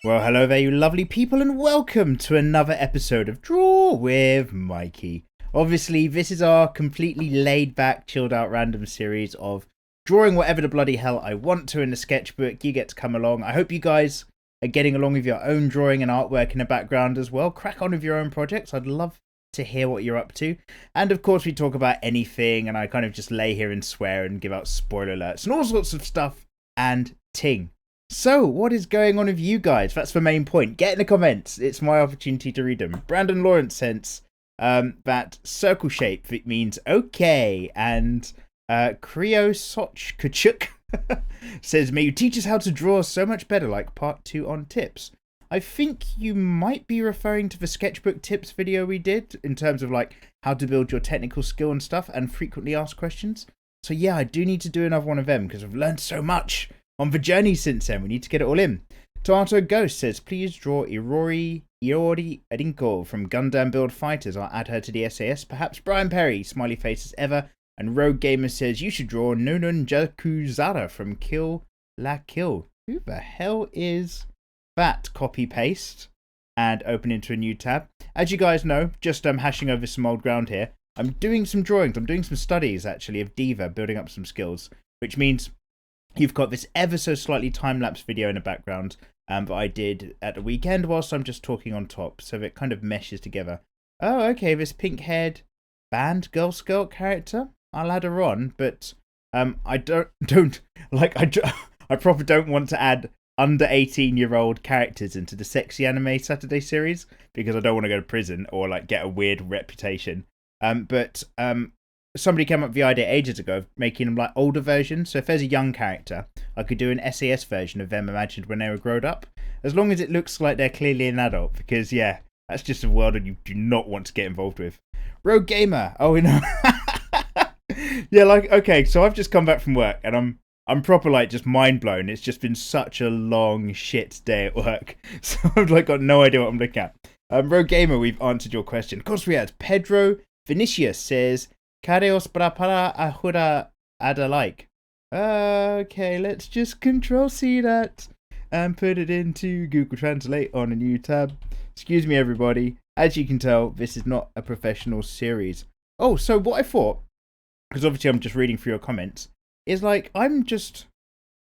Well, hello there, you lovely people, and welcome to another episode of Draw with Mikey. Obviously, this is our completely laid-back, chilled-out random series of drawing whatever the bloody hell I want to in the sketchbook. You get to come along. I hope you guys are getting along with your own drawing and artwork in the background as well. Crack on with your own projects. I'd love to hear what you're up to. And of course, we talk about anything, and I kind of just lay here and swear and give out spoiler alerts and all sorts of stuff and ting. So, what is going on with you guys? That's the main point. Get in the comments. It's my opportunity to read them. Brandon Lawrence says that circle shape it means okay. And Creo Soch Kachuk says, may you teach us how to draw so much better, like part 2 on tips. I think you might be referring to the sketchbook tips video we did in terms of like how to build your technical skill and stuff and frequently asked questions. So yeah, I do need to do another one of them because I've learned so much on the journey since then. We need to get it all in. Tomato Ghost says, please draw Iori Adinko from Gundam Build Fighters. I'll add her to the SAS. Perhaps Brian Perry, smiley face as ever. And Rogue Gamer says, you should draw Nonun Jakuzara from Kill La Kill. Who the hell is that? Copy paste and open into a new tab. As you guys know, just hashing over some old ground here. I'm doing some drawings. I'm doing some studies actually of D.Va, building up some skills, which means you've got this ever so slightly time-lapse video in the background that I did at the weekend whilst I'm just talking on top, so it kind of meshes together. Oh, okay, this pink-haired band Girl Scout character, I'll add her on, but I I probably don't want to add under 18-year-old characters into the Sexy Anime Saturday series because I don't want to go to prison or like get a weird reputation. But somebody came up with the idea ages ago of making them like older versions. So if there's a young character, I could do an SAS version of them imagined when they were grown up, as long as it looks like they're clearly an adult, because yeah, that's just a world that you do not want to get involved with. Rogue Gamer, oh, you know. Yeah, like, okay, so I've just come back from work and I'm proper like just mind blown. It's just been such a long shit day at work, so I've like got no idea what I'm looking at. Rogue Gamer, we've answered your question. Of course we had. Pedro Vinicius says, Careos para ahura ada like. Okay, let's just Control C that and put it into Google Translate on a new tab. Excuse me, everybody. As you can tell, this is not a professional series. Oh, so what I thought, because obviously I'm just reading through your comments, is like I'm just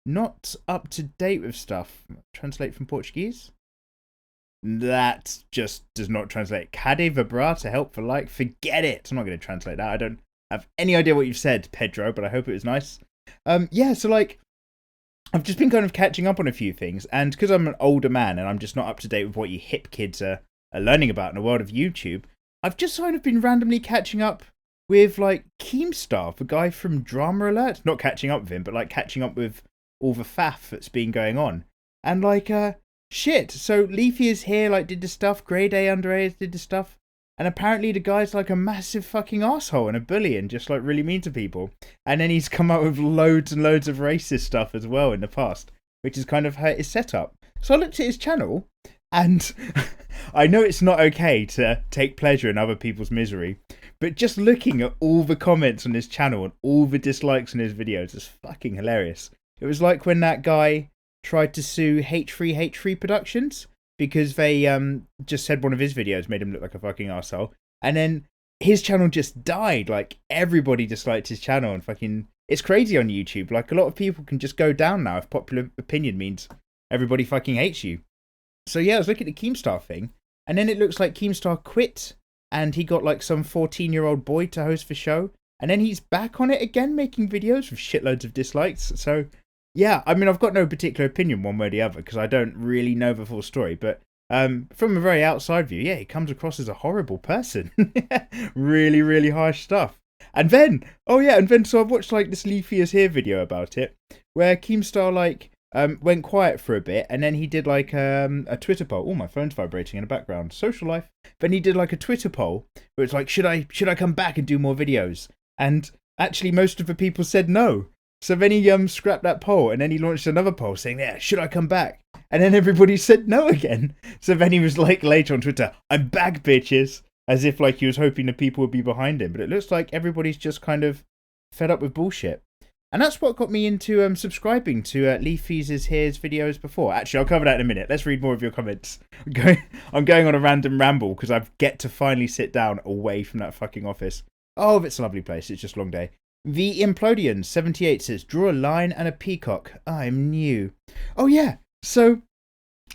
not up to date with stuff. Translate from Portuguese? That just does not translate. Cade Vibra to help for like. Forget it. I'm not going to translate that. I don't have any idea what you've said, Pedro, but I hope it was nice. Yeah, so like, I've just been kind of catching up on a few things, and because I'm an older man and I'm just not up to date with what you hip kids are learning about in the world of YouTube, I've just kind of been randomly catching up with like Keemstar, the guy from Drama Alert. Not catching up with him, but like catching up with all the faff that's been going on. And like, shit, so Leafy is here, like did the stuff, Grey Day Under A did the stuff. And apparently the guy's like a massive fucking asshole and a bully and just like really mean to people. And then he's come out with loads and loads of racist stuff as well in the past, which has kind of hurt his setup. So I looked at his channel and I know it's not okay to take pleasure in other people's misery, but just looking at all the comments on his channel and all the dislikes on his videos is fucking hilarious. It was like when that guy tried to sue H3 Productions because they just said one of his videos made him look like a fucking arsehole. And then his channel just died. Like, everybody disliked his channel and fucking... It's crazy on YouTube. Like, a lot of people can just go down now if popular opinion means everybody fucking hates you. So yeah, I was looking at the Keemstar thing, and then it looks like Keemstar quit, and he got like some 14-year-old boy to host the show, and then he's back on it again making videos with shitloads of dislikes. So... yeah, I mean, I've got no particular opinion one way or the other because I don't really know the full story. But from a very outside view, yeah, he comes across as a horrible person. Really, really harsh stuff. And then, so I've watched like this Leafy is Here video about it, where Keemstar like went quiet for a bit, and then he did like a Twitter poll. Oh, my phone's vibrating in the background. Social life. Then he did like a Twitter poll where it's like, should I come back and do more videos? And actually, most of the people said no. So then he scrapped that poll, and then he launched another poll saying, yeah, should I come back? And then everybody said no again. So then he was like later on Twitter, I'm back, bitches. As if like he was hoping the people would be behind him. But it looks like everybody's just kind of fed up with bullshit. And that's what got me into subscribing to Leafy's Here's videos before. Actually, I'll cover that in a minute. Let's read more of your comments. I'm going on a random ramble because I get to finally sit down away from that fucking office. Oh, it's a lovely place. It's just a long day. The Implodian 78 says, draw a lion and a peacock. I'm new. Oh, yeah. So,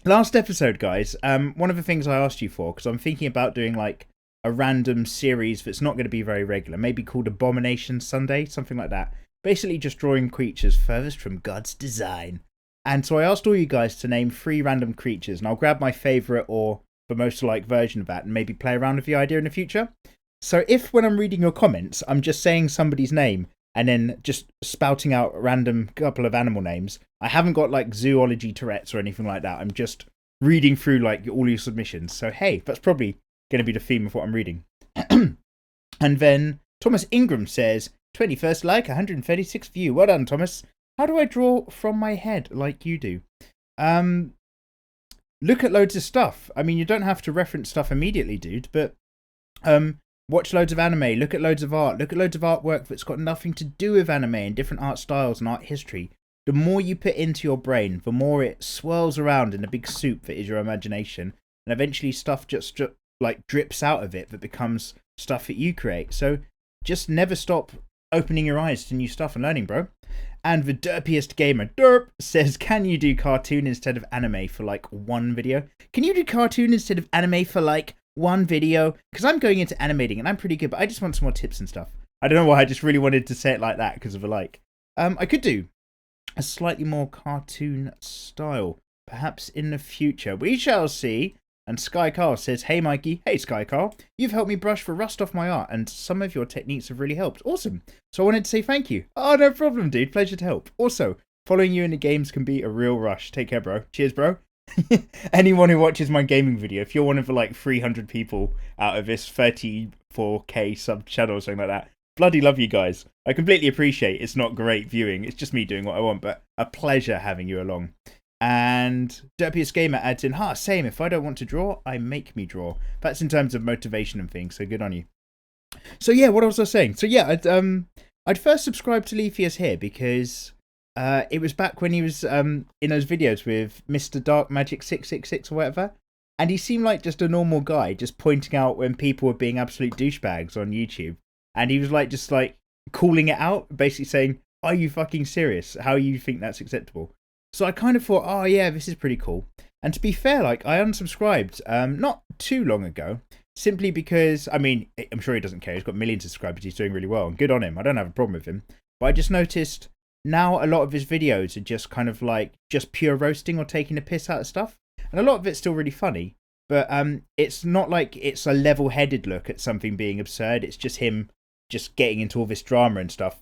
last episode, guys, one of the things I asked you for, because I'm thinking about doing like a random series that's not going to be very regular, maybe called Abomination Sunday, something like that. Basically just drawing creatures furthest from God's design. And so I asked all you guys to name 3 random creatures, and I'll grab my favourite or the most like version of that and maybe play around with the idea in the future. So if when I'm reading your comments, I'm just saying somebody's name and then just spouting out a random couple of animal names, I haven't got like zoology Tourette's or anything like that. I'm just reading through like all your submissions. So hey, that's probably going to be the theme of what I'm reading. And then Thomas Ingram says, 21st like, 136 view. Well done, Thomas. How do I draw from my head like you do? Look at loads of stuff. I mean, you don't have to reference stuff immediately, dude, but watch loads of anime, look at loads of art, look at loads of artwork that's got nothing to do with anime and different art styles and art history. The more you put into your brain, the more it swirls around in a big soup that is your imagination, and eventually stuff just like drips out of it that becomes stuff that you create. So just never stop opening your eyes to new stuff and learning, bro. And the derpiest gamer, derp, says, can you do cartoon instead of anime for like one video? Can you do cartoon instead of anime for like one video? Because I'm going into animating and I'm pretty good, but I just want some more tips and stuff. I don't know why, I just really wanted to say it like that because of a like. I could do a slightly more cartoon style, perhaps in the future. We shall see. And Sky Carl says, hey Mikey, hey Sky Carl, you've helped me brush the rust off my art and some of your techniques have really helped. Awesome. So I wanted to say thank you. Oh, no problem, dude. Pleasure to help. Also, following you in the games can be a real rush. Take care, bro. Cheers, bro. Anyone who watches my gaming video, if you're one of the like 300 people out of this 34k sub channel or something like that, bloody love you guys. I completely appreciate it's not great viewing. It's just me doing what I want, but a pleasure having you along. And Derpiest Gamer adds in, same, if I don't want to draw, I make me draw. That's in terms of motivation and things, so good on you. So yeah, what was I saying? So yeah, I'd first subscribed to Leafy's here because it was back when he was in those videos with Mr. Dark Magic 666 or whatever, and he seemed like just a normal guy, just pointing out when people were being absolute douchebags on YouTube, and he was like just like calling it out, basically saying, are you fucking serious? How you think that's acceptable? So I kind of thought, oh yeah, this is pretty cool. And to be fair, like I unsubscribed not too long ago, simply because, I mean, I'm sure he doesn't care. He's got millions of subscribers. He's doing really well and good on him. I don't have a problem with him. But I just noticed now a lot of his videos are just kind of like just pure roasting or taking a piss out of stuff. And a lot of it's still really funny. But it's not like it's a level-headed look at something being absurd. It's just him just getting into all this drama and stuff.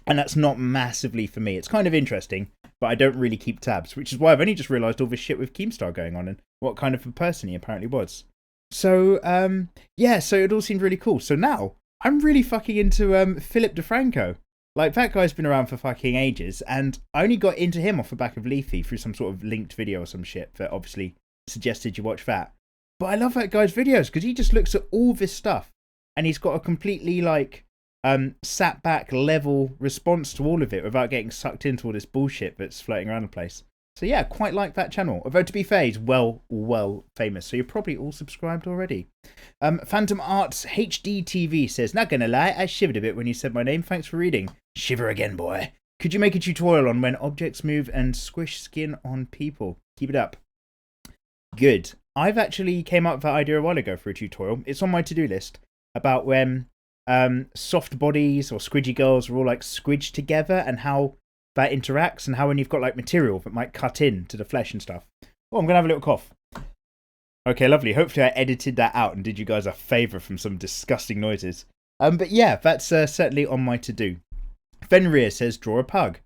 And that's not massively for me. It's kind of interesting, but I don't really keep tabs, which is why I've only just realised all this shit with Keemstar going on and what kind of a person he apparently was. So, yeah, so it all seemed really cool. So now, I'm really fucking into Philip DeFranco. Like, that guy's been around for fucking ages, and I only got into him off the back of Leafy through some sort of linked video or some shit that obviously suggested you watch that. But I love that guy's videos, because he just looks at all this stuff, and he's got a completely, like, sat back level response to all of it without getting sucked into all this bullshit that's floating around the place. So yeah, quite like that channel. Although to be fair, he's well famous, so you're probably all subscribed already. Phantom Arts HD TV says, not gonna lie, I shivered a bit when you said my name. Thanks for reading. Shiver again, boy. Could you make a tutorial on when objects move and squish skin on people? Keep it up. Good. I've actually came up with that idea a while ago for a tutorial. It's on my to-do list about when soft bodies or squidgy girls are all like squidged together and how that interacts and how when you've got like material that might cut into the flesh and stuff. Oh, I'm gonna have a little cough. Okay, lovely. Hopefully I edited that out and did you guys a favour from some disgusting noises. But yeah, that's certainly on my to-do. Fenrir says, draw a pug.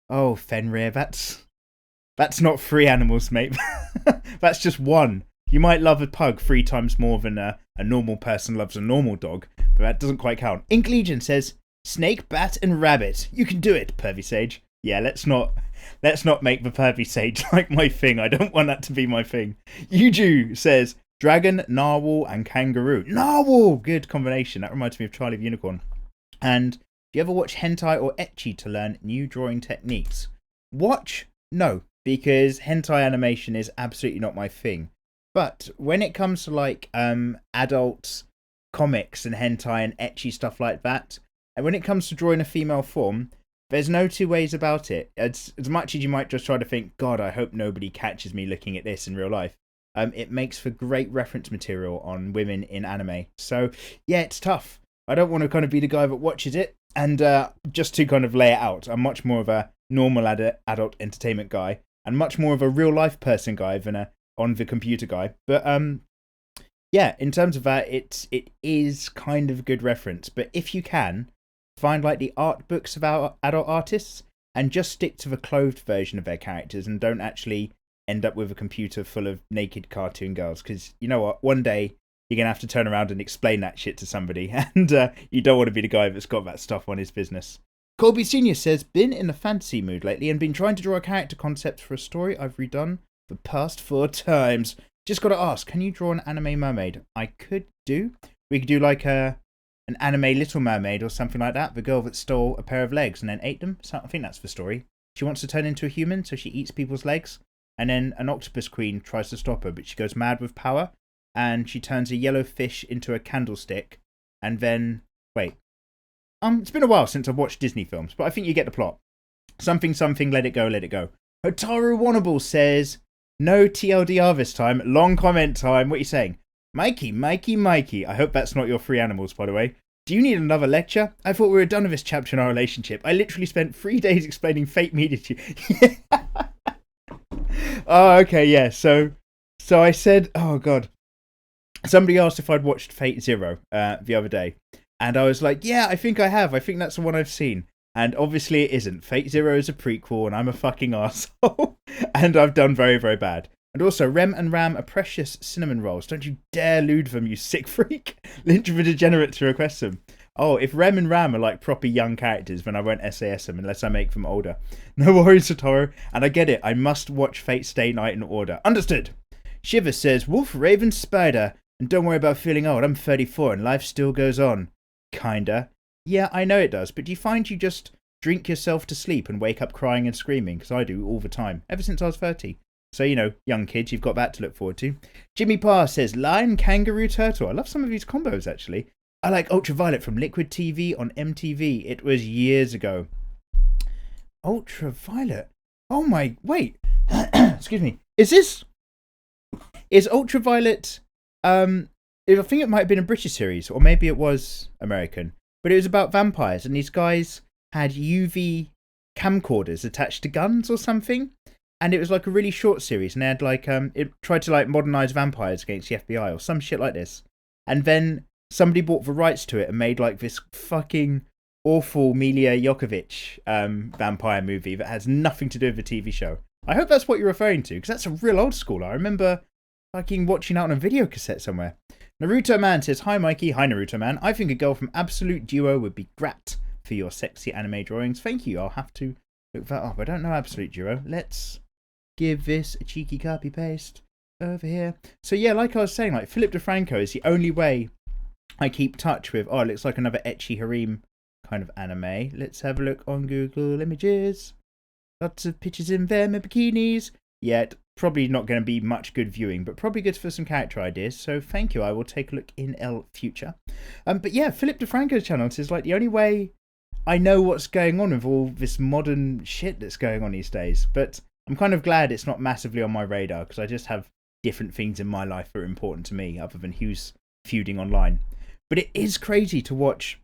Oh, Fenrir, that's not 3 animals, mate. That's just 1. You might love a pug 3 times more than a normal person loves a normal dog, but that doesn't quite count. Ink Legion says, snake, bat, and rabbit. You can do it, Pervy Sage. Yeah, let's not make the Pervy Sage like my thing. I don't want that to be my thing. Yuju says, dragon, narwhal, and kangaroo. Narwhal! Good combination. That reminds me of Charlie the Unicorn. And Do you ever watch hentai or ecchi to learn new drawing techniques? Watch? No, because hentai animation is absolutely not my thing. But when it comes to like adult comics and hentai and ecchi stuff like that, and when it comes to drawing a female form, there's no two ways about it. As much as you might just try to think, God, I hope nobody catches me looking at this in real life. It makes for great reference material on women in anime. So, yeah, it's tough. I don't want to kind of be the guy that watches it. And just to kind of lay it out, I'm much more of a normal adult entertainment guy and much more of a real life person guy than a on the computer guy. But yeah, in terms of that, it is kind of a good reference. But if you can, find like the art books about adult artists and just stick to the clothed version of their characters and don't actually end up with a computer full of naked cartoon girls, because you know what, one day you're gonna have to turn around and explain that shit to somebody, and you don't want to be the guy that's got that stuff on his business. Colby Senior says, been in a fantasy mood lately and been trying to draw a character concept for a story I've redone the past 4 times. Just gotta ask, can you draw an anime mermaid? I could do. We could do like an anime Little Mermaid or something like that. The girl that stole a pair of legs and then ate them. So I think that's the story. She wants to turn into a human, so she eats people's legs. And then an octopus queen tries to stop her, but she goes mad with power. And she turns a yellow fish into a candlestick. And then, wait. It's been a while since I've watched Disney films, but I think you get the plot. Something, let it go, let it go. Hotaru Wanable says, no TLDR this time. Long comment time. What are you saying? Mikey. I hope that's not your free animals, by the way. Do you need another lecture? I thought we were done with this chapter in our relationship. I literally spent 3 days explaining fake media to you. Oh, okay, yeah. So I said, oh god. Somebody asked if I'd watched Fate Zero the other day. And I was like, yeah, I think I have. I think that's the one I've seen. And obviously it isn't. Fate Zero is a prequel and I'm a fucking arsehole. And I've done very, very bad. And also, Rem and Ram are precious cinnamon rolls. Don't you dare lewd them, you sick freak. Lynch of a degenerate to request them. Oh, if Rem and Ram are like proper young characters, then I won't SAS them unless I make them older. No worries, Satoru. And I get it. I must watch Fate Stay Night in order. Understood. Shiver says, Wolf, Raven, Spider. And don't worry about feeling old. I'm 34 and life still goes on. Kinda. Yeah, I know it does. But do you find you just drink yourself to sleep and wake up crying and screaming? Because I do all the time. Ever since I was 30. So, you know, young kids, you've got that to look forward to. Jimmy Parr says, Lion, Kangaroo, Turtle. I love some of these combos, actually. I like Ultraviolet from Liquid TV on MTV. It was years ago. Ultraviolet? Oh my, wait. Excuse me. Is Ultraviolet, I think it might have been a British series, or maybe it was American. But it was about vampires, and these guys had UV camcorders attached to guns or something. And it was like a really short series, and they had like, it tried to like modernize vampires against the FBI or some shit like this. And then somebody bought the rights to it and made like this fucking awful Mila Jovovich vampire movie that has nothing to do with the TV show. I hope that's what you're referring to, because that's a real old school. I remember fucking watching out on a video cassette somewhere. Naruto Man says, Hi Mikey, hi Naruto Man. I think a girl from Absolute Duo would be great for your sexy anime drawings. Thank you, I'll have to look that up. I don't know Absolute Duo. Let's give this a cheeky copy paste over here. So yeah, like I was saying, like Philip DeFranco is the only way I keep touch with, oh, it looks like another ecchi harem kind of anime. Let's have a look on Google Images. Lots of pictures in there, my bikinis. Yet, probably not going to be much good viewing, but probably good for some character ideas. So thank you, I will take a look in future. But yeah, Philip DeFranco's channel is like the only way I know what's going on with all this modern shit that's going on these days. But I'm kind of glad it's not massively on my radar, because I just have different things in my life that are important to me other than who's feuding online. But it is crazy to watch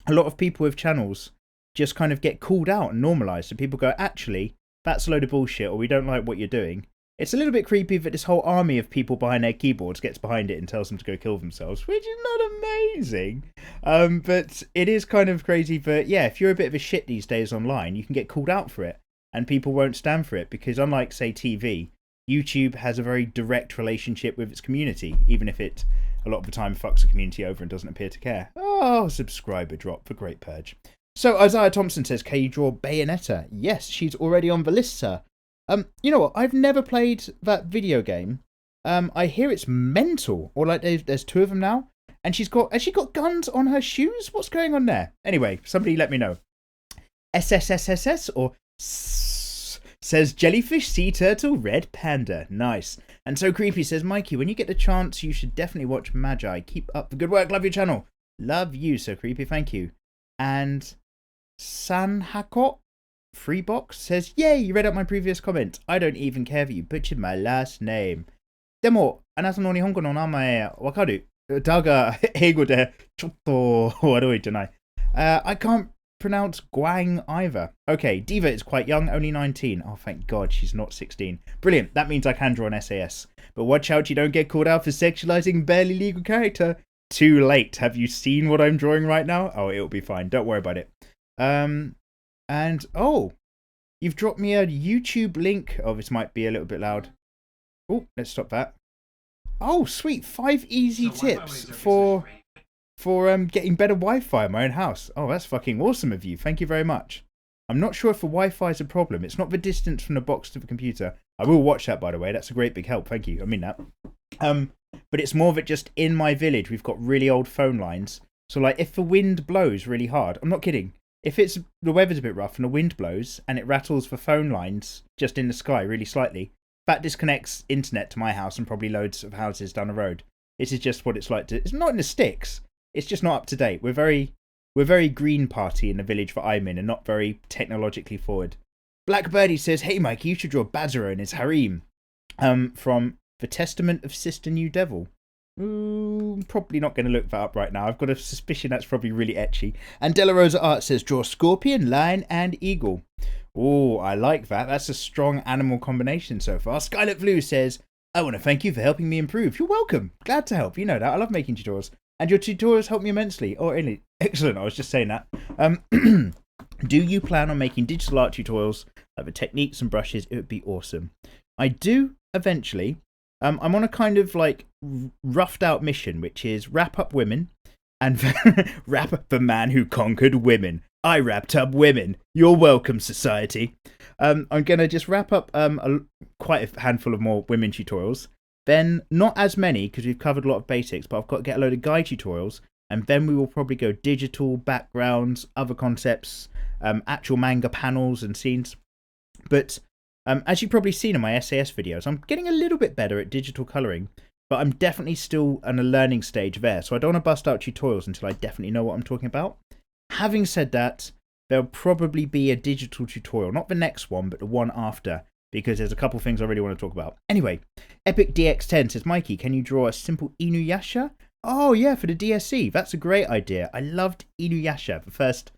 a lot of people with channels just kind of get called out and normalised. So people go, actually, that's a load of bullshit, or we don't like what you're doing. It's a little bit creepy that this whole army of people behind their keyboards gets behind it and tells them to go kill themselves, which is not amazing. But it is kind of crazy. But yeah, if you're a bit of a shit these days online, you can get called out for it. And people won't stand for it, because unlike, say, TV, YouTube has a very direct relationship with its community, even if it, a lot of the time, fucks the community over and doesn't appear to care. Oh, subscriber drop for Great Purge. So Isaiah Thompson says, can you draw Bayonetta? Yes, she's already on the list, sir. You know what? I've never played that video game. I hear it's mental, or like there's 2 of them now, And has she got guns on her shoes? What's going on there? Anyway, somebody let me know. SSSSS or says jellyfish, sea turtle, red panda. Nice. And So Creepy says, Mikey, when you get the chance, you should definitely watch Magi. Keep up the good work. Love your channel. Love you, So Creepy. Thank you. And Sanhakot Freebox says, yay, you read out my previous comment. I don't even care that you butchered my last name. Demo, anata no nihongo no namae wakaru. Daga eigo de chotto warui janai. I can't pronounce Guang either. Okay, D.Va is quite young, only 19. Oh, thank God, she's not 16. Brilliant, that means I can draw an SAS. But watch out you don't get called out for sexualizing barely legal character. Too late. Have you seen what I'm drawing right now? Oh, it'll be fine. Don't worry about it. And, oh, you've dropped me a YouTube link. Oh, this might be a little bit loud. Oh, let's stop that. Oh, sweet. 5 easy tips for getting better Wi-Fi in my own house. Oh, that's fucking awesome of you. Thank you very much. I'm not sure if the Wi-Fi is a problem. It's not the distance from the box to the computer. I will watch that, by the way. That's a great big help. Thank you. I mean that. But it's more that just in my village, we've got really old phone lines. So, like, if the wind blows really hard, I'm not kidding. If the weather's a bit rough and the wind blows and it rattles the phone lines just in the sky really slightly, that disconnects internet to my house and probably loads of houses down the road. This is just what it's like to... It's not in the sticks. It's just not up to date. We're very green party in the village that I'm in and not very technologically forward. Black Birdie says, hey Mikey, you should draw Bazaro and his harem. From The Testament of Sister New Devil. Ooh, I'm probably not going to look that up right now. I've got a suspicion that's probably really etchy. And Della Rosa Art says, draw scorpion, lion and eagle. Oh, I like that. That's a strong animal combination so far. Skylet Blue says, I want to thank you for helping me improve. You're welcome. Glad to help. You know that. I love making tutorials. And your tutorials help me immensely. Oh, really? Excellent. I was just saying that. Do you plan on making digital art tutorials like the techniques and brushes? It would be awesome. I do eventually. I'm on a kind of like roughed out mission, which is wrap up women and wrap up the man who conquered women. I wrapped up women. You're welcome, society. I'm going to just wrap up quite a handful of more women tutorials. Then not as many because we've covered a lot of basics, but I've got to get a load of guide tutorials. And then we will probably go digital, backgrounds, other concepts, actual manga panels and scenes. But as you've probably seen in my SAS videos, I'm getting a little bit better at digital colouring. But I'm definitely still in a learning stage there. So I don't want to bust out tutorials until I definitely know what I'm talking about. Having said that, there'll probably be a digital tutorial. Not the next one, but the one after. Because there's a couple things I really want to talk about. Anyway, Epic DX10 says, Mikey, can you draw a simple Inuyasha? Oh, yeah, for the DSC. That's a great idea. I loved Inuyasha, the first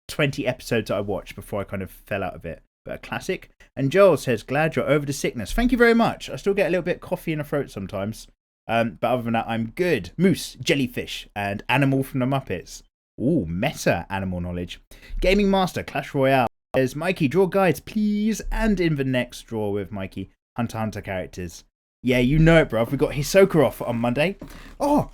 20 episodes that I watched before I kind of fell out of it. But a classic. And Joel says, glad you're over the sickness. Thank you very much. I still get a little bit of coffee in the throat sometimes. But other than that, I'm good. Moose, jellyfish, and animal from the Muppets. Ooh, meta animal knowledge. Gaming Master, Clash Royale. Says, Mikey, draw guides, please. And in the next draw with Mikey, Hunter x Hunter characters. Yeah, you know it, bruv. We got Hisoka off on Monday. Oh,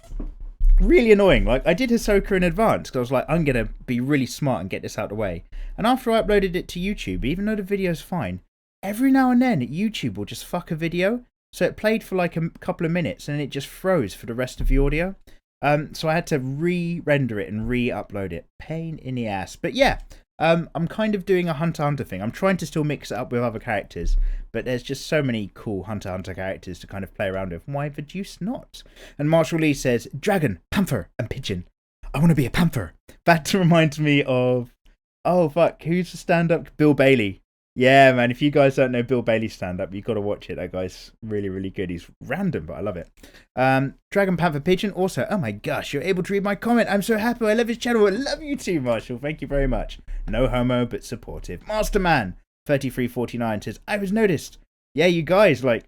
really annoying. Like, I did Hisoka in advance because I was like, I'm going to be really smart and get this out of the way. And after I uploaded it to YouTube, even though the video's fine, every now and then YouTube will just fuck a video. So it played for like a couple of minutes and then it just froze for the rest of the audio. So I had to re-render it and re-upload it. Pain in the ass. But yeah. I'm kind of doing a Hunter x Hunter thing. I'm trying to still mix it up with other characters, but there's just so many cool Hunter x Hunter characters to kind of play around with. Why the deuce not? And Marshall Lee says, Dragon, Panther, and Pigeon. I want to be a Panther. That reminds me of, oh fuck, who's the stand-up? Bill Bailey. Yeah, man, if you guys don't know Bill Bailey's stand-up, you've got to watch it. That guy's really, really good. He's random, but I love it. Dragon, Panther, Pigeon. Also, oh my gosh, you're able to read my comment. I'm so happy. I love his channel. I love you too, Marshall. Thank you very much. No homo, but supportive. Masterman 3349 says, I was noticed. Yeah, you guys, like,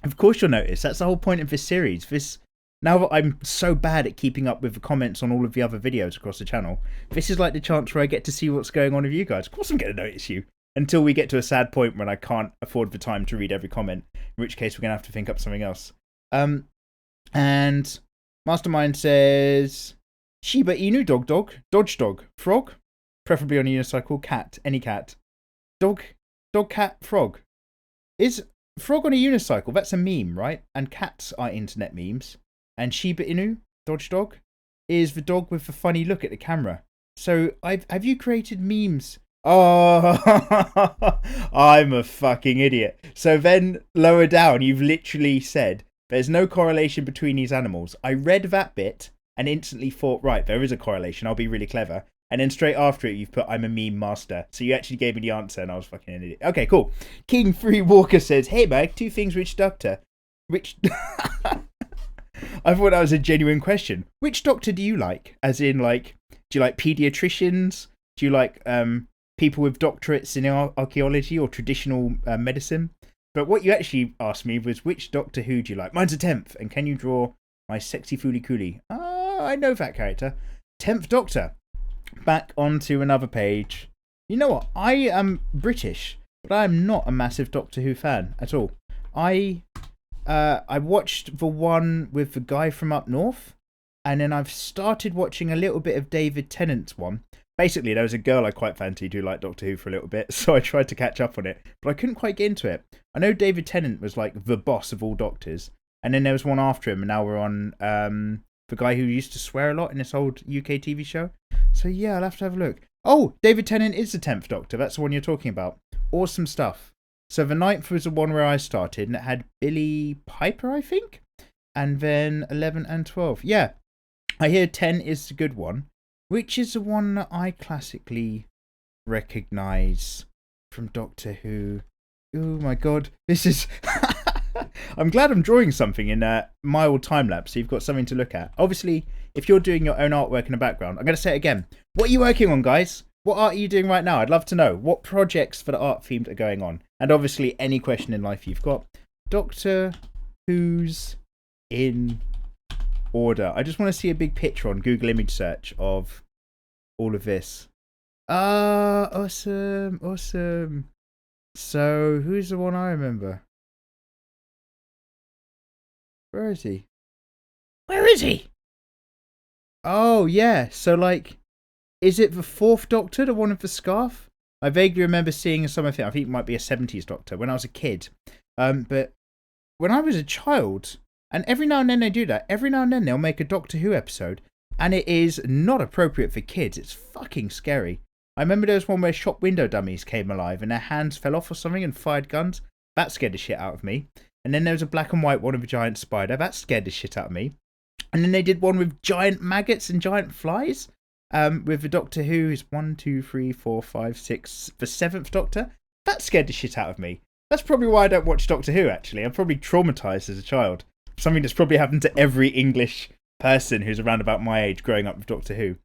of course you'll notice. That's the whole point of this series. Now that I'm so bad at keeping up with the comments on all of the other videos across the channel, this is like the chance where I get to see what's going on with you guys. Of course I'm going to notice you. Until we get to a sad point when I can't afford the time to read every comment, in which case we're going to have to think up something else. And Mastermind says, Shiba Inu, Dodge dog, frog, preferably on a unicycle, cat, any cat, dog, cat, frog. Is frog on a unicycle? That's a meme, right? And cats are internet memes. And Shiba Inu, Dodge Dog, is the dog with the funny look at the camera. So have you created memes? Oh, I'm a fucking idiot. So then lower down, you've literally said there's no correlation between these animals. I read that bit and instantly thought, right, there is a correlation. I'll be really clever. And then straight after it, you've put, I'm a meme master. So you actually gave me the answer and I was fucking an idiot. Okay, cool. King Free Walker says, hey, Mike, two things, which doctor? Which... I thought that was a genuine question. Which doctor do you like? As in, like, do you like pediatricians? Do you like people with doctorates in archaeology or traditional medicine? But what you actually asked me was, which Doctor Who do you like? Mine's a 10th. And can you draw my sexy Fooly Cooly? I know that character. 10th Doctor. Back onto another page. You know what? I am British, but I am not a massive Doctor Who fan at all. I watched the one with the guy from up north, and then I've started watching a little bit of David Tennant's one. Basically, there was a girl I quite fancied who liked Doctor Who for a little bit, so I tried to catch up on it, but I couldn't quite get into it. I know David Tennant was like the boss of all doctors, and then there was one after him, and now we're on the guy who used to swear a lot in this old UK TV show. So yeah, I'll have to have a look. Oh, David Tennant is the 10th Doctor. That's the one you're talking about. Awesome stuff. So the 9th was the one where I started, and it had Billy Piper, I think? And then 11 and 12. Yeah, I hear 10 is the good one, which is the one that I classically recognise from Doctor Who. Oh my god, this is... I'm glad I'm drawing something in my old time lapse, so you've got something to look at. Obviously, if you're doing your own artwork in the background, I'm going to say it again. What are you working on, guys? What art are you doing right now? I'd love to know. What projects for the art themed are going on? And obviously, any question in life you've got. Doctor Who's in order. I just want to see a big picture on Google image search of all of this. Awesome, awesome. So, who's the one I remember? Where is he? Where is he? Oh, yeah. So, like, is it the 4th Doctor, the one with the scarf? I vaguely remember seeing something. I think it might be a 70s Doctor when I was a kid. But when I was a child, and every now and then they do that, every now and then they'll make a Doctor Who episode, and it is not appropriate for kids. It's fucking scary. I remember there was one where shop window dummies came alive and their hands fell off or something and fired guns. That scared the shit out of me. And then there was a black and white one of a giant spider. That scared the shit out of me. And then they did one with giant maggots and giant flies. With the Doctor Who is 1, 2, 3, 4, 5, 6. The 7th Doctor. That scared the shit out of me. That's probably why I don't watch Doctor Who, actually. I'm probably traumatised as a child. Something that's probably happened to every English person who's around about my age growing up with Doctor Who.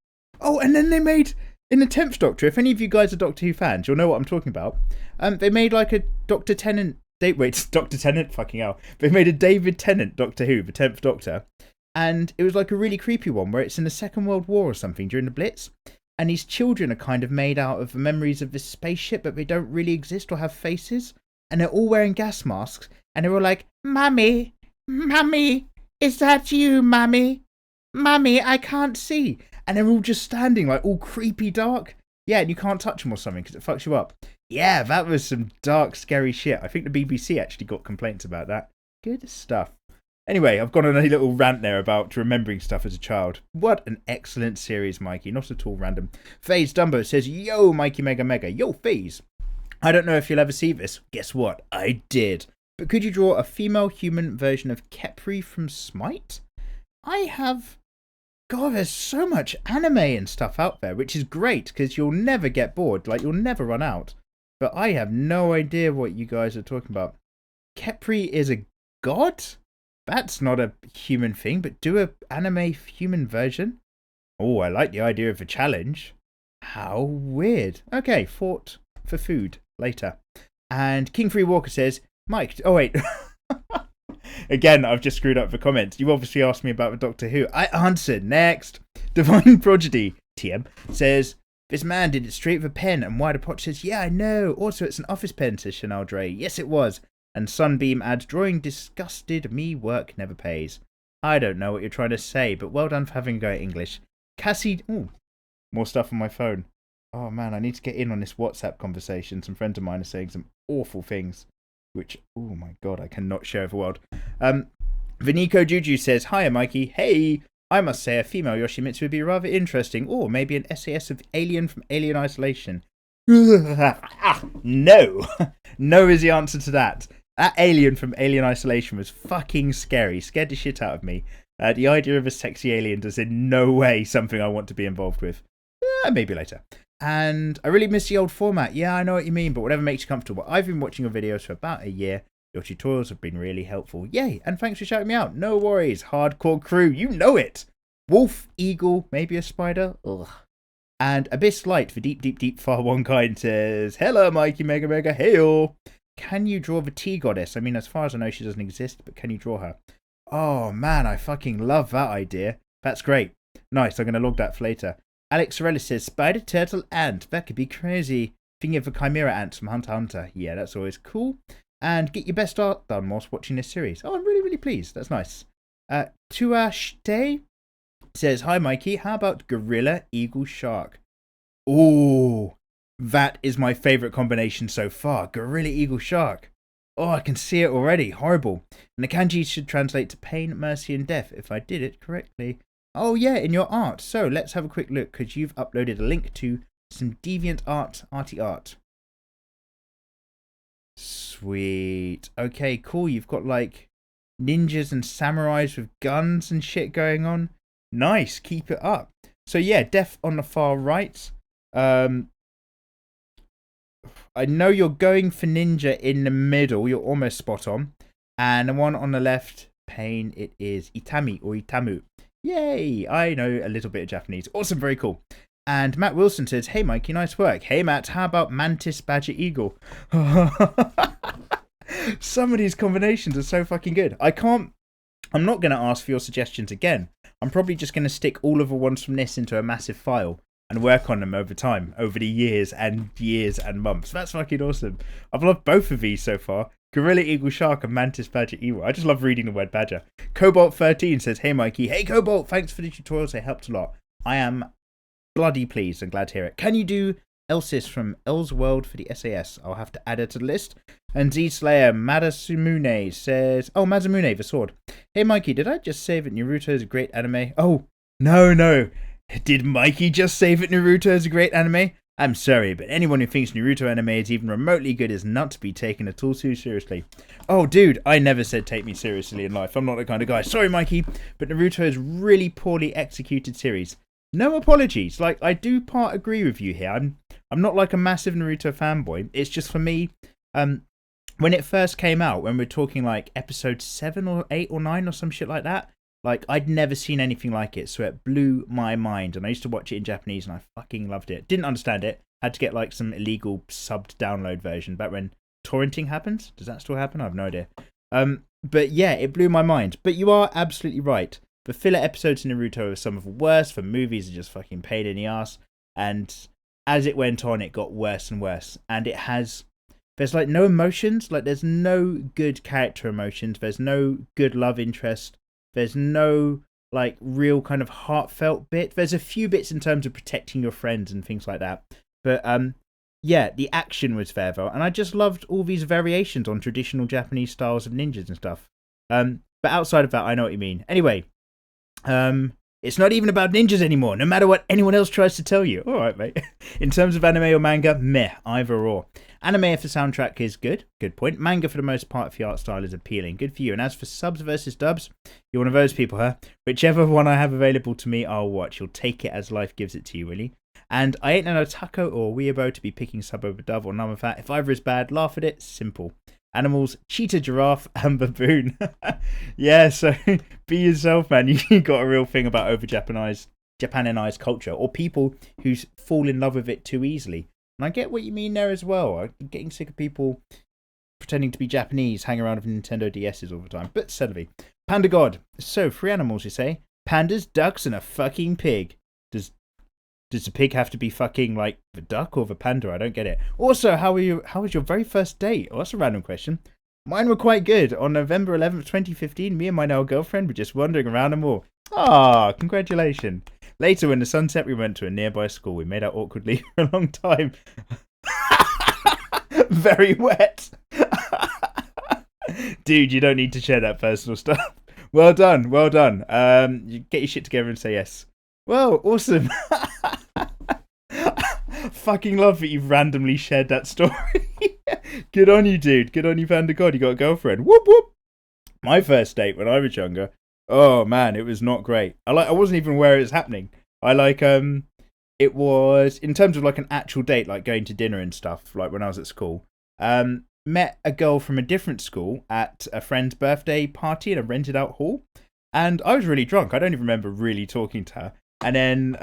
Oh, and then they made... in the 10th Doctor, if any of you guys are Doctor Who fans, you'll know what I'm talking about. They made like a Dr. Tennant... Dr. Tennant? Fucking hell. They made a David Tennant Doctor Who, the 10th Doctor. And it was like a really creepy one where it's in the Second World War or something during the Blitz. And these children are kind of made out of the memories of this spaceship, but they don't really exist or have faces. And they're all wearing gas masks. And they're all like, Mummy, Mummy, is that you, Mummy? Mummy, I can't see. And they're all just standing like all creepy dark. Yeah, and you can't touch them or something because it fucks you up. Yeah, that was some dark, scary shit. I think the BBC actually got complaints about that. Good stuff. Anyway, I've gone on a little rant there about remembering stuff as a child. What an excellent series, Mikey. Not at all random. FaZe Dumbo says, yo, Mikey Mega Mega. Yo, FaZe. I don't know if you'll ever see this. Guess what? I did. But could you draw a female human version of Kepri from Smite? I have... God, there's so much anime and stuff out there, which is great because you'll never get bored. Like, you'll never run out. But I have no idea what you guys are talking about. Kepri is a god? That's not a human thing, but do a anime human version? Oh, I like the idea of a challenge. How weird. Okay, fought for food later. And King Free Walker says, Mike, oh wait. Again, I've just screwed up the comments. You obviously asked me about the Doctor Who. I answered. Next. Divine Prodigy, TM, says, this man did it straight with a pen. And Wider Pot says, yeah, I know. Also, it's an office pen, says Chanel Dre. Yes, it was. And Sunbeam adds, drawing disgusted me, work never pays. I don't know what you're trying to say, but well done for having a go at English. Cassie, ooh, more stuff on my phone. Oh man, I need to get in on this WhatsApp conversation. Some friends of mine are saying some awful things, which, oh my god, I cannot share with the world. Vinico Juju says, hiya Mikey, hey, I must say a female Yoshimitsu would be rather interesting, or maybe an SAS of Alien from Alien Isolation. No. No is the answer to that. That alien from Alien Isolation was fucking scary. Scared the shit out of me. The idea of a sexy alien is in no way something I want to be involved with. Maybe later. And I really miss the old format. Yeah, I know what you mean, but whatever makes you comfortable. I've been watching your videos for about a year. Your tutorials have been really helpful. Yay, and thanks for shouting me out. No worries. Hardcore crew, you know it. Wolf, eagle, maybe a spider. Ugh. And Abyss Light for deep far one kind says, hello, Mikey Mega Mega. Hey-o. Can you draw the tea goddess? I mean, as far as I know, she doesn't exist, but can you draw her? Oh, man, I fucking love that idea. That's great. Nice, I'm going to log that for later. Alex Sorelli says, spider, turtle, ant. That could be crazy. Thinking of the chimera ants from Hunter x Hunter. Yeah, that's always cool. And get your best art done whilst watching this series. Oh, I'm really, really pleased. That's nice. Tuashte says, hi, Mikey. How about gorilla, eagle, shark? Ooh. That is my favourite combination so far. Gorilla, eagle, shark. Oh, I can see it already. Horrible. And the kanji should translate to pain, mercy, and death, if I did it correctly. Oh, yeah, in your art. So, let's have a quick look, because you've uploaded a link to some deviant arty art. Sweet. Okay, cool. You've got, like, ninjas and samurais with guns and shit going on. Nice. Keep it up. So, yeah, death on the far right. I know you're going for ninja in the middle. You're almost spot on. And the one on the left, pain, it is Itami or Itamu. Yay! I know a little bit of Japanese. Awesome, very cool. And Matt Wilson says, hey, Mikey, nice work. Hey, Matt, how about mantis, badger, eagle? Some of these combinations are so fucking good. I'm not going to ask for your suggestions again. I'm probably just going to stick all of the ones from this into a massive file and work on them over time, over the years and months. That's fucking awesome. I've loved both of these so far. Gorilla, eagle, shark, and mantis, badger, eagle. I just love reading the word badger. Cobalt13 says, hey, Mikey. Hey, Cobalt. Thanks for the tutorials. They helped a lot. I am bloody pleased and glad to hear it. Can you do Elsis from El's World for the SAS? I'll have to add her to the list. And Z-Slayer Madasumune says, oh, Mazamune, the sword. Hey, Mikey, did I just say that Naruto is a great anime? Oh, no. Did Mikey just say that Naruto is a great anime? I'm sorry, but anyone who thinks Naruto anime is even remotely good is not to be taken at all too seriously. Oh, dude, I never said take me seriously in life. I'm not the kind of guy. Sorry, Mikey, but Naruto is really poorly executed series. No apologies. Like, I do part agree with you here. I'm not like a massive Naruto fanboy. It's just for me, when it first came out, when we're talking like episode 7 or 8 or 9 or some shit like that, like, I'd never seen anything like it, so it blew my mind. And I used to watch it in Japanese, and I fucking loved it. Didn't understand it. Had to get, like, some illegal subbed download version back when torrenting happened. Does that still happen? I have no idea. But, yeah, it blew my mind. But you are absolutely right. The filler episodes in Naruto are some of the worst. The movies are just fucking pain in the ass. And as it went on, it got worse and worse. And there's, like, no emotions. Like, there's no good character emotions. There's no good love interest. There's no, like, real kind of heartfelt bit. There's a few bits in terms of protecting your friends and things like that. But, yeah, the action was there, though. And I just loved all these variations on traditional Japanese styles of ninjas and stuff. But outside of that, I know what you mean. Anyway, it's not even about ninjas anymore, no matter what anyone else tries to tell you. All right, mate. In terms of anime or manga, meh, either or. Anime if the soundtrack is good point. Manga for the most part if the art style is appealing, good for you. And as for subs versus dubs, you're one of those people, huh? Whichever one I have available to me, I'll watch. You'll take it as life gives it to you, really. And I ain't an otaku or weeabo to be picking sub over dub or none of that. If either is bad, laugh at it. Simple. Animals, cheetah, giraffe, and baboon. Yeah, so be yourself, man. You got a real thing about Japanized culture, or people who fall in love with it too easily. And I get what you mean there as well. I'm getting sick of people pretending to be Japanese, hang around with Nintendo DSs all the time. But sadly, Panda God. So, 3 animals, you say? Pandas, ducks, and a fucking pig. Does the pig have to be fucking like the duck or the panda? I don't get it. Also, how was your very first date? Oh, that's a random question. Mine were quite good. On November 11th, 2015, me and my now girlfriend were just wandering around the mall. Ah, congratulations. Later, when the sun set, we went to a nearby school. We made out awkwardly for a long time. Very wet. Dude, you don't need to share that personal stuff. Well done, well done. You get your shit together and say yes. Well, awesome. Fucking love that you've randomly shared that story. Good on you, dude. Good on you, Panda God. You got a girlfriend. Whoop whoop. My first date when I was younger. Oh man, it was not great. I wasn't even aware it was happening. It was in terms of like an actual date, like going to dinner and stuff. Like when I was at school. Met a girl from a different school at a friend's birthday party in a rented out hall, and I was really drunk. I don't even remember really talking to her. And then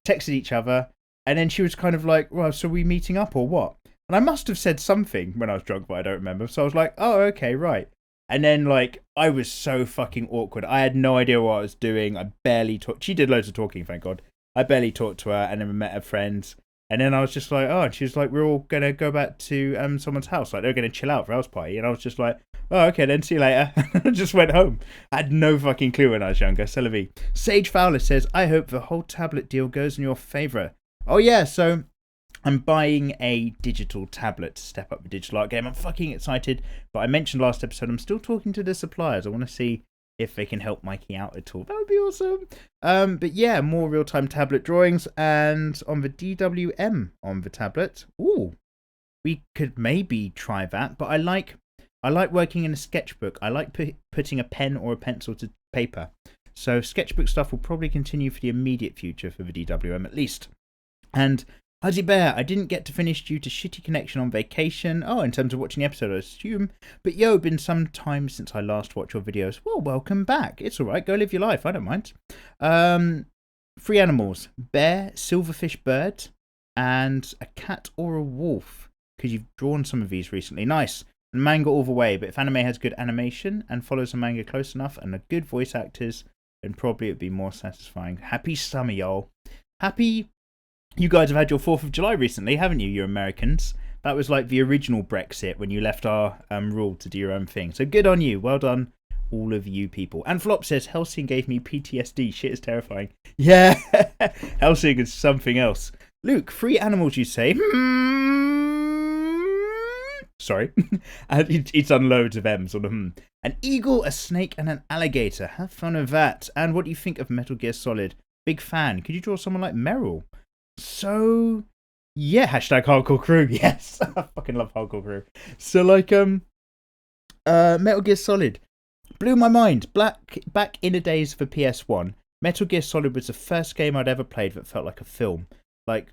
texted each other, and then she was kind of like, "Well, so are we meeting up or what?" And I must have said something when I was drunk, but I don't remember. So I was like, "Oh, okay, right." And then like I was so fucking awkward. I had no idea what I was doing. I barely talked. She did loads of talking, thank God. I barely talked to her, and then we met her friends. And then I was just like, oh, and she was like, we're all going to go back to someone's house. Like, they're going to chill out for a house party. And I was just like, oh, okay, then see you later. I just went home. I had no fucking clue when I was younger. C'est la vie. Sage Fowler says, I hope the whole tablet deal goes in your favour. Oh, yeah, so I'm buying a digital tablet to step up the digital art game. I'm fucking excited. But I mentioned last episode, I'm still talking to the suppliers. I want to see if they can help Mikey out at all. That would be awesome. But yeah, more real-time tablet drawings, and on the DWM on the tablet. Ooh, we could maybe try that. But I like working in a sketchbook. I like putting a pen or a pencil to paper. So sketchbook stuff will probably continue for the immediate future for the DWM at least. And Huzzy Bear, I didn't get to finish due to shitty connection on vacation. Oh, in terms of watching the episode, I assume. But yo, been some time since I last watched your videos. Well, welcome back. It's alright, go live your life, I don't mind. 3 animals. Bear, silverfish bird, and a cat or a wolf. Because you've drawn some of these recently. Nice. And manga all the way, but if anime has good animation and follows the manga close enough and a good voice actors, then probably it'd be more satisfying. Happy summer, y'all. Happy... You guys have had your 4th of July recently, haven't you, you Americans? That was like the original Brexit when you left our rule to do your own thing. So good on you. Well done, all of you people. And Flop says, Helsing gave me PTSD. Shit is terrifying. Yeah, Helsing is something else. Luke, 3 animals you say. Sorry. And it's done loads of M's on the An eagle, a snake, and an alligator. Have fun with that. And what do you think of Metal Gear Solid? Big fan. Could you draw someone like Meryl? So, yeah, hashtag hardcore crew, yes. I fucking love hardcore crew. So, like, Metal Gear Solid blew my mind. Back in the days for PS1, Metal Gear Solid was the first game I'd ever played that felt like a film. Like,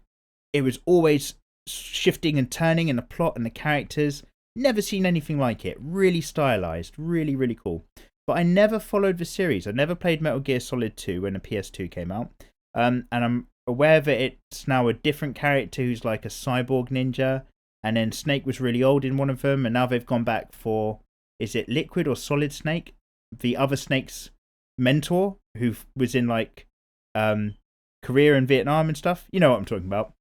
it was always shifting and turning in the plot and the characters. Never seen anything like it. Really stylized. Really, really cool. But I never followed the series. I never played Metal Gear Solid 2 when the PS2 came out. And I'm aware that it's now a different character who's like a cyborg ninja, and then Snake was really old in one of them, and now they've gone back for, is it Liquid or Solid Snake, the other Snake's mentor, who was in like Korea and Vietnam and stuff. You know what I'm talking about.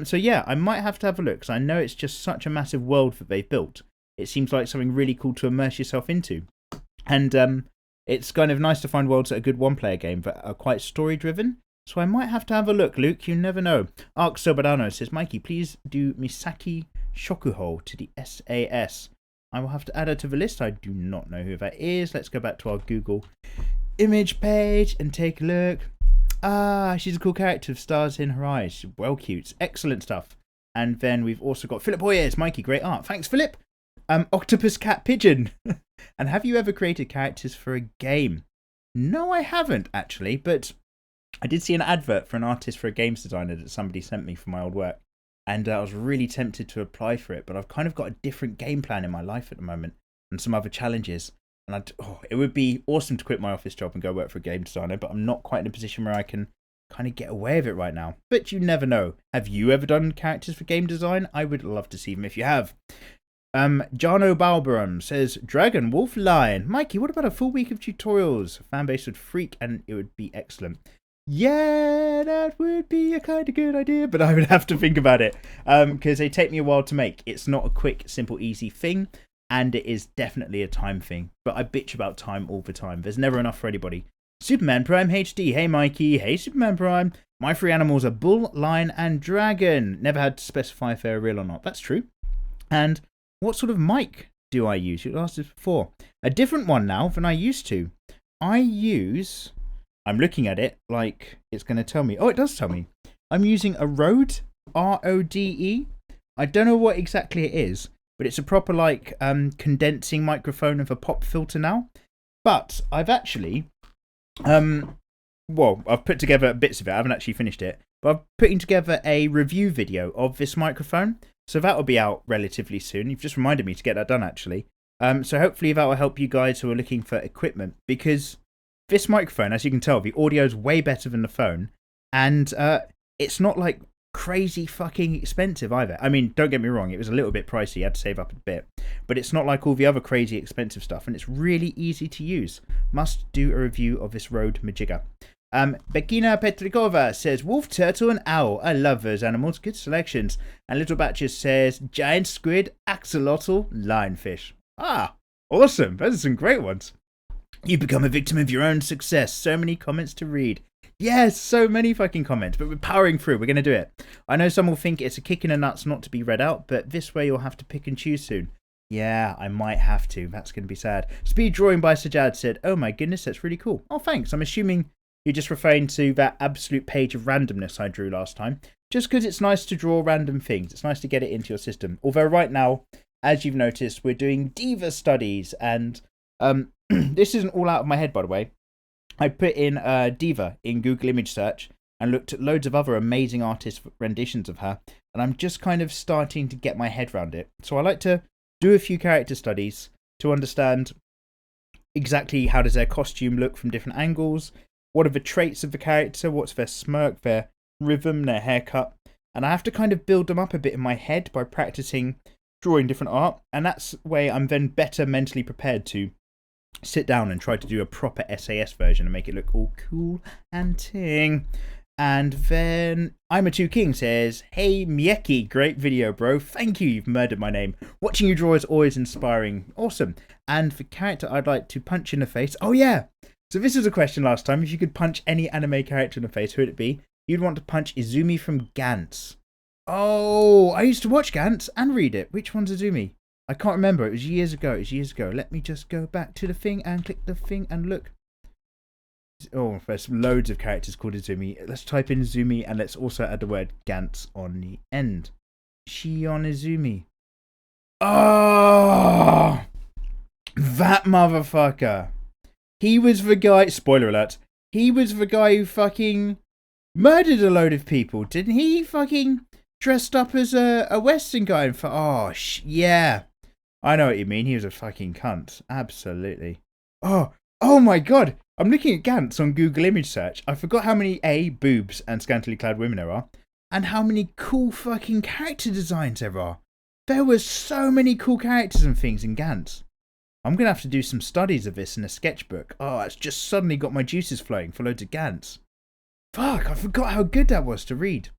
So yeah, I might have to have a look, because I know it's just such a massive world that they've built. It seems like something really cool to immerse yourself into, and it's kind of nice to find worlds that are good one-player game that are quite story-driven. So I might have to have a look, Luke. You never know. Ark Sobadano says, Mikey, please do Misaki Shokuho to the SAS. I will have to add her to the list. I do not know who that is. Let's go back to our Google image page and take a look. Ah, she's a cool character with stars in her eyes. She's well cute. Excellent stuff. And then we've also got Philip Hoyers. Mikey, great art. Thanks, Philip. Octopus Cat Pigeon. And have you ever created characters for a game? No, I haven't, actually, but I did see an advert for an artist for a games designer that somebody sent me for my old work, and I was really tempted to apply for it, but I've kind of got a different game plan in my life at the moment and some other challenges, and it would be awesome to quit my office job and go work for a game designer, but I'm not quite in a position where I can kind of get away with it right now. But you never know. Have you ever done characters for game design? I would love to see them if you have. Jarno Balbarum says, Dragon, Wolf, Lion. Mikey, what about a full week of tutorials? Fanbase would freak and it would be excellent. Yeah, that would be a kind of good idea, but I would have to think about it because they take me a while to make. It's not a quick, simple, easy thing, and it is definitely a time thing. But I bitch about time all the time. There's never enough for anybody. Superman Prime HD. Hey, Mikey. Hey, Superman Prime. My 3 animals are bull, lion, and dragon. Never had to specify if they're real or not. That's true. And what sort of mic do I use? You asked this before. A different one now than I used to. I'm looking at it like it's going to tell me. Oh, it does tell me. I'm using a Rode, Rode. I don't know what exactly it is, but it's a proper like condensing microphone with a pop filter now. But I've actually, I've put together bits of it. I haven't actually finished it, but I'm putting together a review video of this microphone. So that will be out relatively soon. You've just reminded me to get that done, actually. So hopefully that will help you guys who are looking for equipment, because this microphone, as you can tell, the audio is way better than the phone, and it's not like crazy fucking expensive either. I mean, don't get me wrong, it was a little bit pricey, you had to save up a bit, but it's not like all the other crazy expensive stuff, and it's really easy to use. Must do a review of this Rode Majigga. Bekina Petrikova says wolf, turtle, and owl. I love those animals. Good selections. And Little Batches says giant squid, axolotl, lionfish. Ah, awesome. Those are some great ones. You become a victim of your own success. So many comments to read. Yes, so many fucking comments, but we're powering through. We're going to do it. I know some will think it's a kick in the nuts not to be read out, but this way you'll have to pick and choose soon. Yeah, I might have to. That's going to be sad. Speed Drawing by Sajad said, oh my goodness, that's really cool. Oh, thanks. I'm assuming you're just referring to that absolute page of randomness I drew last time. Just because it's nice to draw random things. It's nice to get it into your system. Although right now, as you've noticed, we're doing D.Va studies. And this isn't all out of my head, by the way. I put in D.Va in Google image search and looked at loads of other amazing artist renditions of her. And I'm just kind of starting to get my head around it. So I like to do a few character studies to understand exactly how does their costume look from different angles. What are the traits of the character? What's their smirk, their rhythm, their haircut? And I have to kind of build them up a bit in my head by practicing drawing different art. And that's the way I'm then better mentally prepared to sit down and try to do a proper SAS version and make it look all cool and ting. And then I'm a Two King says, hey Mikey, great video, bro. Thank you, you've murdered my name. Watching you draw is always inspiring. Awesome. And the character I'd like to punch in the face. Oh yeah. So this was a question last time. If you could punch any anime character in the face, who would it be? You'd want to punch Izumi from Gantz. Oh, I used to watch Gantz and read it. Which one's Izumi? I can't remember. It was years ago. Let me just go back to the thing and click the thing and look. Oh, there's loads of characters called Izumi. Let's type in Izumi and let's also add the word Gantz on the end. Shion Izumi. Oh, that motherfucker. He was the guy, spoiler alert, he was the guy who fucking murdered a load of people. Didn't he fucking dressed up as a Western guy? And yeah. I know what you mean. He was a fucking cunt. Absolutely. Oh my god. I'm looking at Gantz on Google image search. I forgot how many boobs and scantily clad women there are. And how many cool fucking character designs there are. There were so many cool characters and things in Gantz. I'm going to have to do some studies of this in a sketchbook. Oh, it's just suddenly got my juices flowing for loads of Gantz. Fuck, I forgot how good that was to read.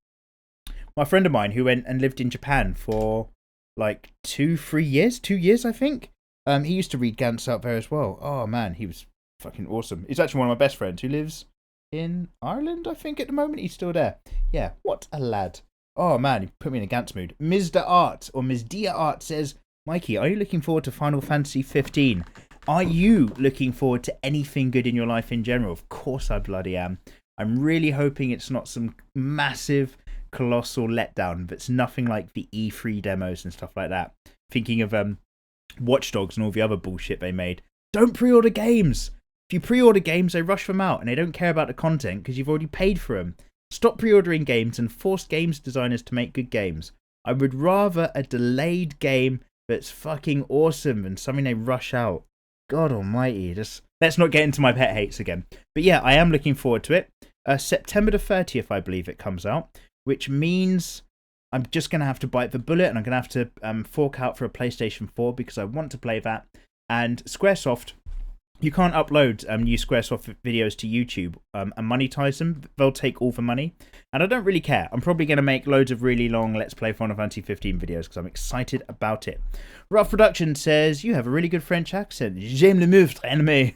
My friend of mine who went and lived in Japan for like 2-3 years, 2 years I think. He used to read Gantz out there as well. Oh man, he was fucking awesome. He's actually one of my best friends who lives in Ireland, I think at the moment. He's still there. Yeah, what a lad. Oh man, he put me in a Gantz mood. Ms. Da Art or Ms. Dia Art says, Mikey, are you looking forward to Final Fantasy 15? Are you looking forward to anything good in your life in general? Of course I bloody am. I'm really hoping it's not some massive, colossal letdown, but it's nothing like the E3 demos and stuff like that. Thinking of Watch Dogs and all the other bullshit they made. Don't pre-order games. If you pre-order games, they rush them out and they don't care about the content because you've already paid for them. Stop pre-ordering games and force games designers to make good games. I would rather a delayed game that's fucking awesome than something they rush out. God almighty, just let's not get into my pet hates again. But yeah, I am looking forward to it. September the 30th, I believe it comes out, which means I'm just going to have to bite the bullet and I'm going to have to fork out for a PlayStation 4 because I want to play that. And Squaresoft, you can't upload new Squaresoft videos to YouTube and monetize them. They'll take all the money. And I don't really care. I'm probably going to make loads of really long Let's Play Final Fantasy 15 videos because I'm excited about it. Rough Production says, you have a really good French accent. J'aime le meuf, très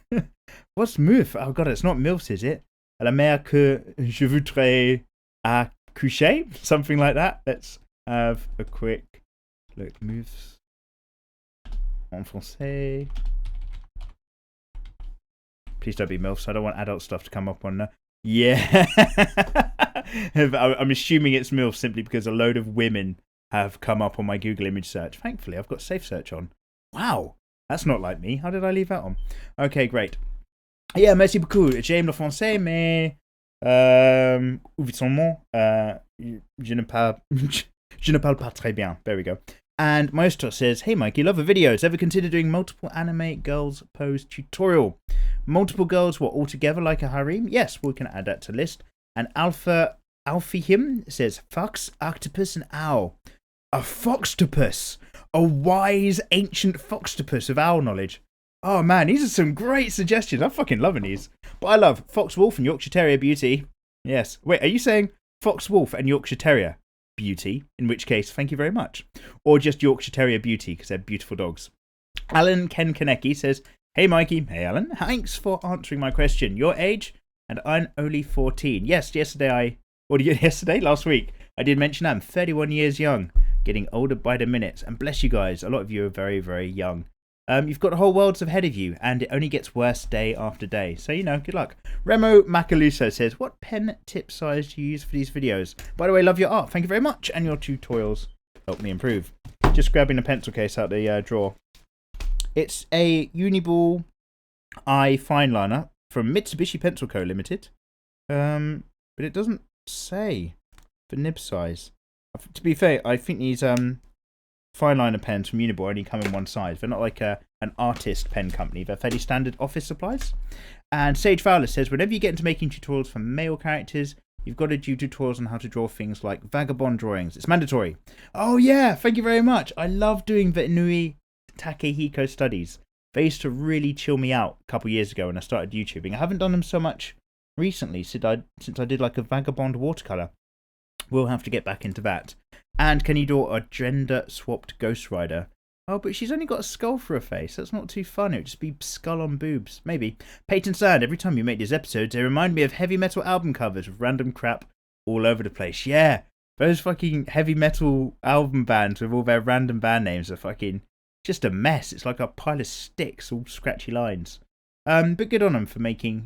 What's meuf? Oh god, it's not MILFs, is it? La mère que je voudrais accoucher? Something like that. Let's have a quick look. Meufs en français. Please don't be MILFs. I don't want adult stuff to come up on there. Yeah. I'm assuming it's MILF simply because a load of women have come up on my Google image search. Thankfully, I've got safe search on. Wow. That's not like me. How did I leave that on? Okay, great. Yeah, merci beaucoup. J'aime le français, mais évidemment, je ne parle pas très bien. There we go. And Maestro says, hey Mikey, love the videos. Ever consider doing multiple anime girls pose tutorial? Multiple girls, what, all together like a harem? Yes, we can add that to list. And Alfihim says, fox, octopus, and owl. A foxtopus. A wise, ancient foxtopus of owl knowledge. Oh man, these are some great suggestions. I'm fucking loving these. But I love Fox Wolf and Yorkshire Terrier Beauty. Yes. Wait, are you saying Fox Wolf and Yorkshire Terrier Beauty? In which case, thank you very much. Or just Yorkshire Terrier Beauty, because they're beautiful dogs. Alan Ken Kaneki says, hey Mikey. Hey Alan. Thanks for answering my question. Your age? And I'm only 14. Yes, last week, I did mention I'm 31 years young. Getting older by the minute. And bless you guys, a lot of you are very, very young. You've got the whole world ahead of you, and it only gets worse day after day. So, good luck. Remo Macaluso says, what pen tip size do you use for these videos? By the way, love your art. Thank you very much. And your tutorials help me improve. Just grabbing a pencil case out the drawer. It's a Uniball Eye Fine Liner from Mitsubishi Pencil Co. Limited. But it doesn't say the nib size. To be fair, I think these fine liner pens from Uniball only come in one size. They're not like an artist pen company. They're fairly standard office supplies. And Sage Fowler says, whenever you get into making tutorials for male characters, you've got to do tutorials on how to draw things like vagabond drawings. It's mandatory. Oh yeah, thank you very much. I love doing the Inui Takehiko studies. They used to really chill me out a couple years ago when I started YouTubing. I haven't done them so much recently since I did like a vagabond watercolour. We'll have to get back into that. And can you draw a gender-swapped Ghost Rider? Oh, but she's only got a skull for a face. That's not too fun. It would just be skull on boobs. Maybe. Peyton Sand, every time you make these episodes, they remind me of heavy metal album covers with random crap all over the place. Yeah, those fucking heavy metal album bands with all their random band names are fucking just a mess. It's like a pile of sticks, all scratchy lines. But good on them for making,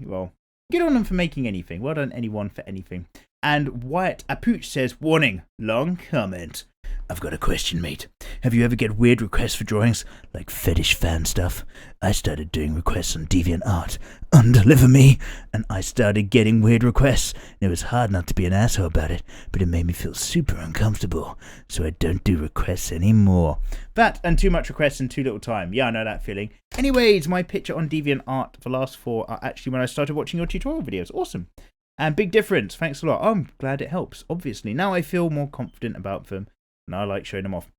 anything. Well done, anyone, for anything. And Wyatt Apooch says, warning, long comment. I've got a question, mate. Have you ever get weird requests for drawings, like fetish fan stuff? I started doing requests on DeviantArt, Undeliver Me, and I started getting weird requests. And it was hard not to be an asshole about it, but it made me feel super uncomfortable, so I don't do requests anymore. That and too much requests in too little time. Yeah, I know that feeling. Anyways, my picture on DeviantArt, the last 4 are actually when I started watching your tutorial videos. Awesome. And big difference. Thanks a lot. I'm glad it helps, obviously. Now I feel more confident about them, and I like showing them off.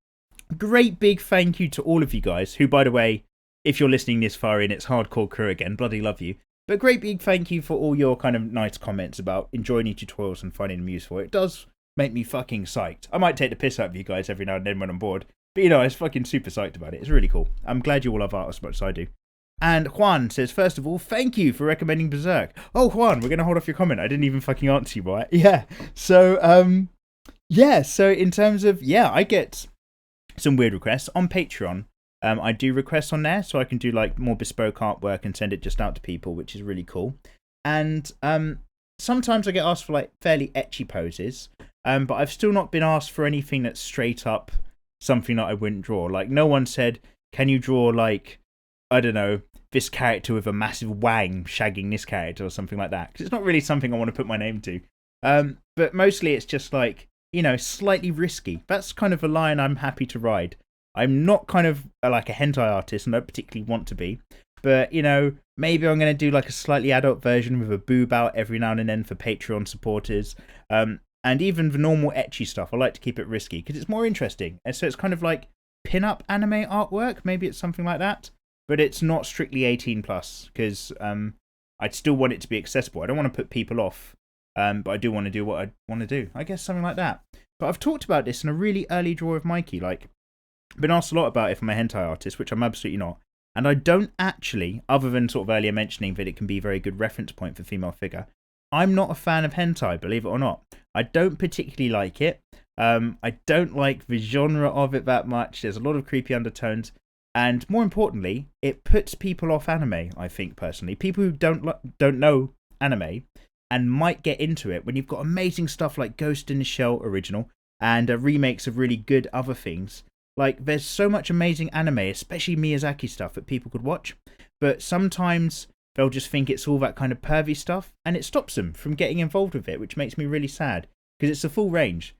Great big thank you to all of you guys, who, by the way, if you're listening this far in, it's hardcore crew again. Bloody love you. But great big thank you for all your kind of nice comments about enjoying your tutorials and finding them useful. It does make me fucking psyched. I might take the piss out of you guys every now and then when I'm bored. But, I was fucking super psyched about it. It's really cool. I'm glad you all love art as much as I do. And Juan says, first of all, thank you for recommending Berserk. Oh, Juan, we're going to hold off your comment. I didn't even fucking answer you, right? Yeah. So, so in terms of, I get some weird requests on Patreon. I do requests on there, so I can do like more bespoke artwork and send it just out to people, which is really cool. And sometimes I get asked for like fairly ecchi poses, but I've still not been asked for anything that's straight up something that I wouldn't draw. Like no one said, can you draw like, I don't know, this character with a massive wang shagging this character or something like that. Because it's not really something I want to put my name to. But mostly it's just like, slightly risky. That's kind of a line I'm happy to ride. I'm not kind of like a hentai artist, and I don't particularly want to be. But, maybe I'm going to do like a slightly adult version with a boob out every now and then for Patreon supporters. And even the normal ecchi stuff, I like to keep it risky because it's more interesting. And so it's kind of like pin-up anime artwork. Maybe it's something like that. But it's not strictly 18 plus because I'd still want it to be accessible. I don't want to put people off, but I do want to do what I want to do. I guess something like that. But I've talked about this in a really early draw of Mikey. Like, I've been asked a lot about if I'm a hentai artist, which I'm absolutely not. And I don't actually, other than sort of earlier mentioning that it can be a very good reference point for female figure, I'm not a fan of hentai, believe it or not. I don't particularly like it. I don't like the genre of it that much. There's a lot of creepy undertones. And more importantly, it puts people off anime, I think, personally. People who don't know anime and might get into it when you've got amazing stuff like Ghost in the Shell original and remakes of really good other things. Like, there's so much amazing anime, especially Miyazaki stuff, that people could watch. But sometimes they'll just think it's all that kind of pervy stuff, and it stops them from getting involved with it, which makes me really sad, because it's a full range.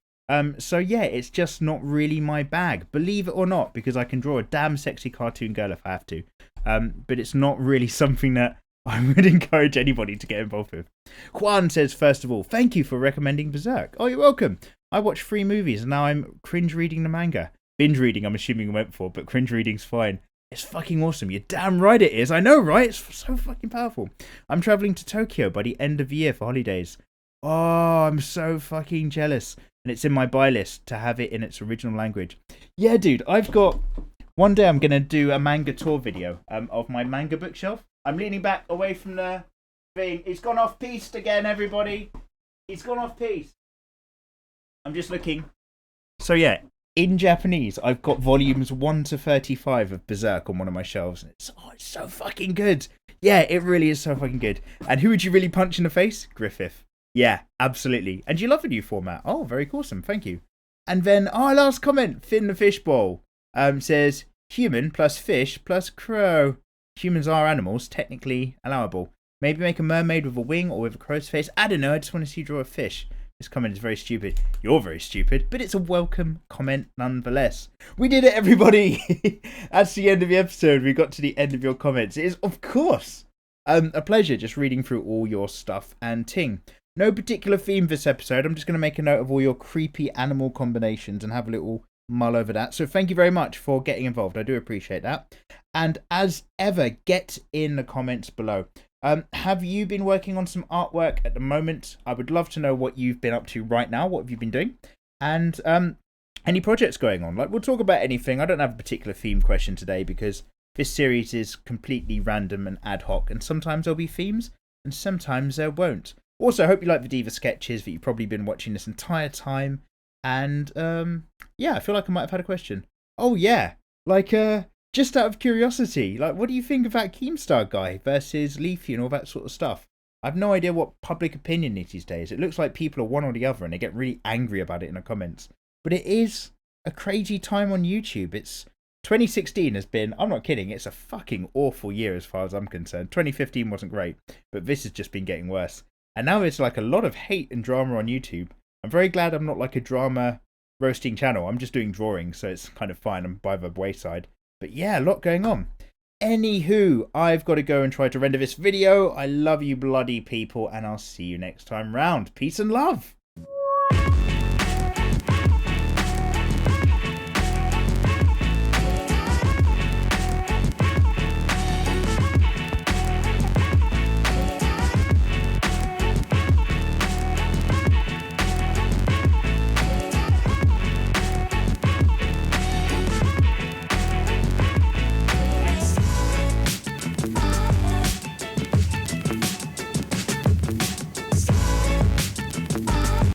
So yeah, it's just not really my bag, believe it or not, because I can draw a damn sexy cartoon girl if I have to. But it's not really something that I would encourage anybody to get involved with. Juan says, first of all, thank you for recommending Berserk. Oh, you're welcome. I watched 3 movies and now I'm cringe reading the manga. Binge reading, I'm assuming you went for, but cringe reading's fine. It's fucking awesome. You're damn right it is. I know, right? It's so fucking powerful. I'm traveling to Tokyo by the end of the year for holidays. Oh, I'm so fucking jealous. And it's in my buy list to have it in its original language. Yeah, dude, I've got... One day I'm going to do a manga tour video of my manga bookshelf. I'm leaning back away from the thing. It's gone off piste again, everybody. It's gone off piste. I'm just looking. So yeah, in Japanese, I've got volumes 1 to 35 of Berserk on one of my shelves. And it's so fucking good. Yeah, it really is so fucking good. And who would you really punch in the face? Griffith. Yeah, absolutely. And you love the new format. Oh, very awesome. Thank you. And then, last comment. Finn the Fishbowl says, human plus fish plus crow. Humans are animals, technically allowable. Maybe make a mermaid with a wing or with a crow's face. I don't know. I just want to see you draw a fish. This comment is very stupid. You're very stupid, but it's a welcome comment nonetheless. We did it, everybody. That's the end of the episode. We got to the end of your comments. It is, of course, a pleasure just reading through all your stuff and ting. No particular theme this episode. I'm just going to make a note of all your creepy animal combinations and have a little mull over that. So thank you very much for getting involved. I do appreciate that. And as ever, get in the comments below. Have you been working on some artwork at the moment? I would love to know what you've been up to right now. What have you been doing? And any projects going on? Like, we'll talk about anything. I don't have a particular theme question today because this series is completely random and ad hoc. And sometimes there'll be themes and sometimes there won't. Also, I hope you like the D.Va sketches that you've probably been watching this entire time. And, yeah, I feel like I might have had a question. Oh, yeah. Like, just out of curiosity, like, what do you think of that Keemstar guy versus Leafy and all that sort of stuff? I have no idea what public opinion is these days. It looks like people are one or the other and they get really angry about it in the comments. But it is a crazy time on YouTube. It's 2016 has been, I'm not kidding, it's a fucking awful year as far as I'm concerned. 2015 wasn't great, but this has just been getting worse. And now it's like a lot of hate and drama on YouTube. I'm very glad I'm not like a drama roasting channel. I'm just doing drawings, so it's kind of fine. I'm by the wayside. But yeah, a lot going on. Anywho, I've got to go and try to render this video. I love you bloody people, and I'll see you next time round. Peace and love.